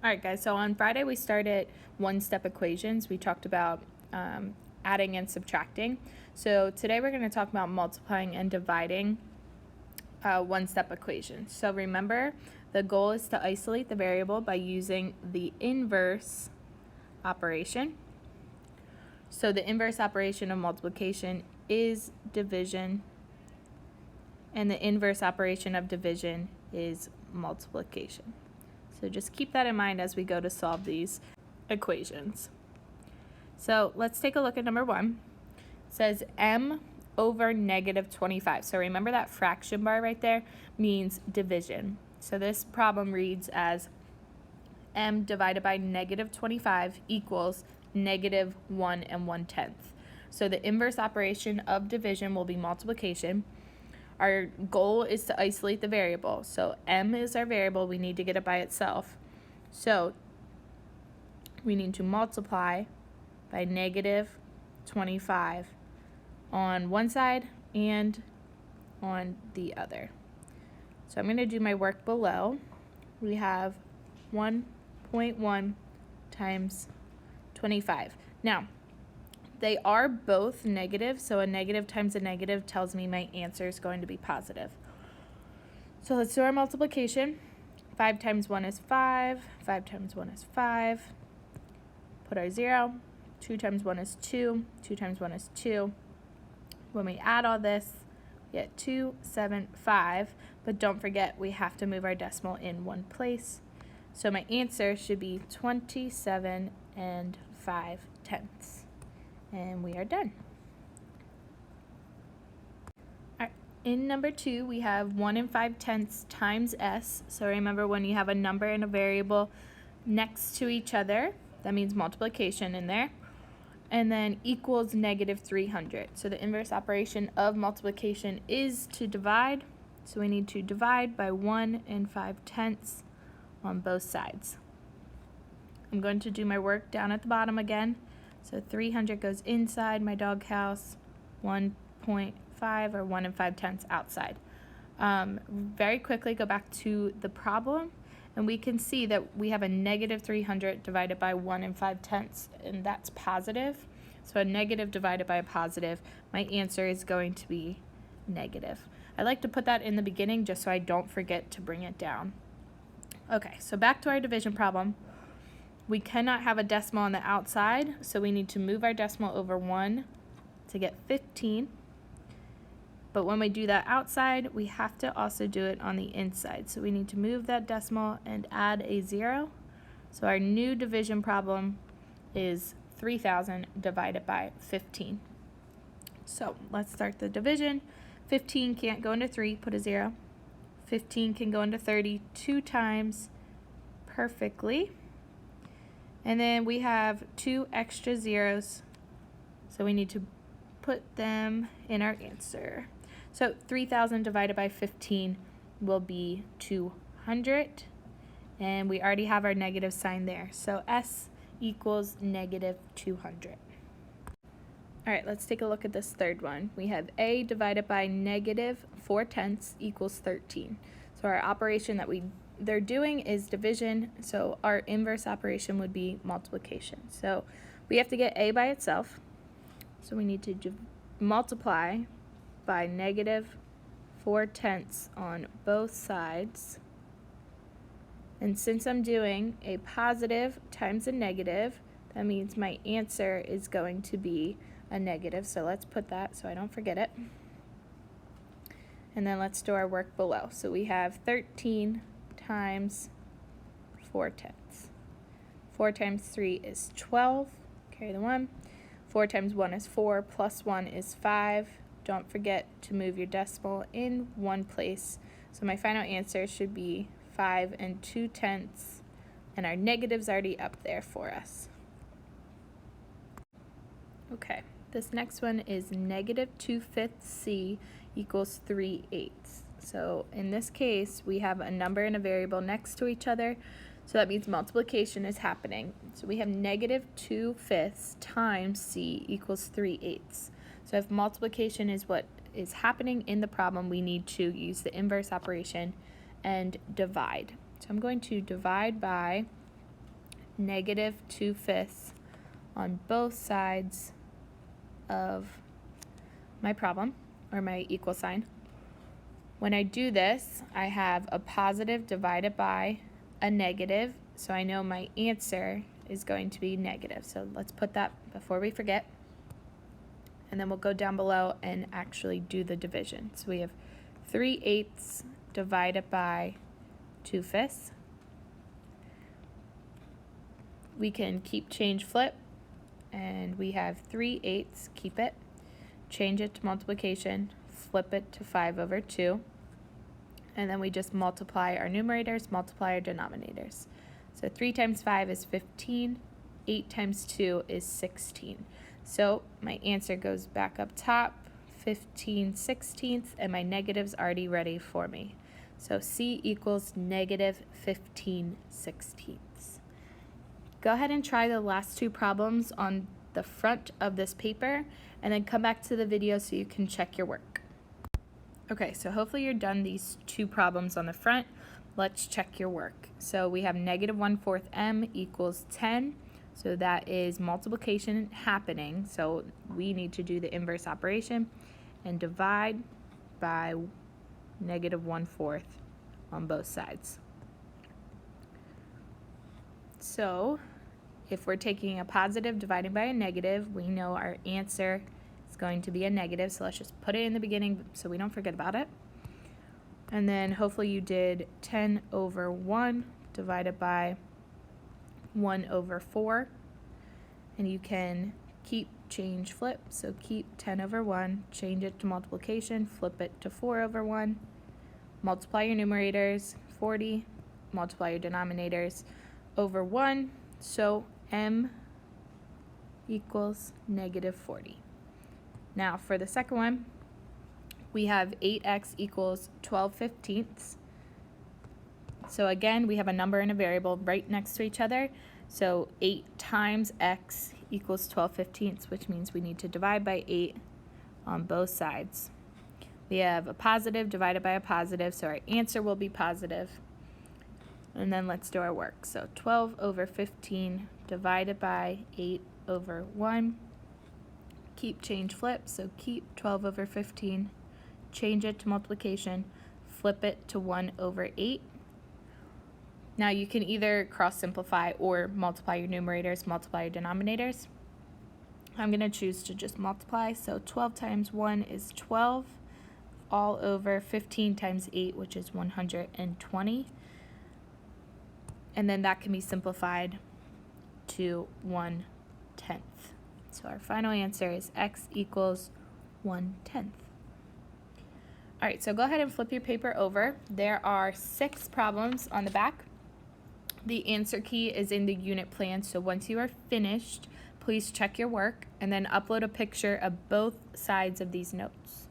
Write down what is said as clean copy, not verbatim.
All right, guys, so on Friday we started one-step equations. We talked about adding and subtracting. So today we're going to talk about multiplying and dividing one-step equations. So remember, the goal is to isolate the variable by using the inverse operation. So the inverse operation of multiplication is division, and the inverse operation of division is multiplication. So just keep that in mind as we go to solve these equations. So let's take a look at number 1. It says m over negative 25. So remember that fraction bar right there means division. So this problem reads as m divided by negative 25 equals negative 1 1/10. So the inverse operation of division will be multiplication. Our goal is to isolate the variable. So m is our variable. We need to get it by itself. So we need to multiply by negative 25 on one side and on the other. So I'm going to do my work below. We have 1.1 times 25. Now, they are both negative, so a negative times a negative tells me my answer is going to be positive. So let's do our multiplication. 5 times 1 is 5. 5 times 1 is 5. Put our 0. 2 times 1 is 2. 2 times 1 is 2. When we add all this, we get 275. But don't forget, we have to move our decimal in one place. So my answer should be 27 5/10. And we are done. All right. In number 2, we have 1 5/10 times s. So remember, when you have a number and a variable next to each other, that means multiplication in there. And then equals negative 300. So the inverse operation of multiplication is to divide. So we need to divide by 1 5/10 on both sides. I'm going to do my work down at the bottom again. So 300 goes inside my doghouse, 1.5 or 1 5/10 outside. Very quickly go back to the problem, and we can see that we have a negative 300 divided by 1 5/10, and that's positive. So a negative divided by a positive, my answer is going to be negative. I like to put that in the beginning just so I don't forget to bring it down. Okay, so back to our division problem. We cannot have a decimal on the outside, so we need to move our decimal over 1 to get 15. But when we do that outside, we have to also do it on the inside. So we need to move that decimal and add a 0. So our new division problem is 3,000 divided by 15. So let's start the division. 15 can't go into 3, put a 0. 15 can go into 30 2 times perfectly. And then we have 2 extra zeros, so we need to put them in our answer. So 3,000 divided by 15 will be 200, and we already have our negative sign there. So S equals negative 200. All right, let's take a look at this third one. We have A divided by negative 4/10 equals 13. So our operation that they're doing is division, so our inverse operation would be multiplication. So we have to get A by itself, so we need to multiply by negative 4/10 on both sides. And since I'm doing a positive times a negative, that means my answer is going to be a negative, so let's put that so I don't forget it. And then let's do our work below. So we have 13 times 4/10. 4 times 3 is 12. Carry the 1. 4 times 1 is 4, plus 1 is 5. Don't forget to move your decimal in one place. So my final answer should be 5 2/10, and our negative's already up there for us. Okay, this next one is negative 2/5 C equals 3/8. So in this case, we have a number and a variable next to each other, so that means multiplication is happening. So we have negative 2/5 times C equals 3/8. So if multiplication is what is happening in the problem, we need to use the inverse operation and divide. So I'm going to divide by negative 2/5 on both sides of my problem, or my equal sign. When I do this, I have a positive divided by a negative, so I know my answer is going to be negative. So let's put that before we forget. And then we'll go down below and actually do the division. So we have 3/8 divided by 2/5. We can keep, change, flip, and we have 3/8, keep it, change it to multiplication, flip it to 5/2, and then we just multiply our numerators, multiply our denominators. So 3 times 5 is 15, 8 times 2 is 16. So my answer goes back up top, 15/16, and my negative's already ready for me. So C equals negative 15/16. Go ahead and try the last two problems on the front of this paper, and then come back to the video so you can check your work. Okay, so hopefully you're done these two problems on the front. Let's check your work. So we have negative 1/4 m equals 10. So that is multiplication happening. So we need to do the inverse operation and divide by negative 1/4 on both sides. So if we're taking a positive dividing by a negative, we know our answer is going to be a negative. So let's just put it in the beginning so we don't forget about it. And then hopefully you did 10/1 divided by 1/4. And you can keep, change, flip. So keep 10/1, change it to multiplication, flip it to 4/1. Multiply your numerators, 40. Multiply your denominators over 1. So m equals negative 40. Now for the second one, we have 8x equals 12/15. So again, we have a number and a variable right next to each other. So 8 times x equals 12/15, which means we need to divide by 8 on both sides. We have a positive divided by a positive, so our answer will be positive. And then let's do our work. So 12/15 divided by 8/1. Keep, change, flip. So keep 12/15. Change it to multiplication. Flip it to 1/8. Now you can either cross simplify or multiply your numerators, multiply your denominators. I'm going to choose to just multiply. So 12 times 1 is 12, all over 15 times 8, which is 120. And then that can be simplified to 1/10. So our final answer is x equals 1/10. All right, so go ahead and flip your paper over. There are 6 problems on the back. The answer key is in the unit plan, so once you are finished, please check your work and then upload a picture of both sides of these notes.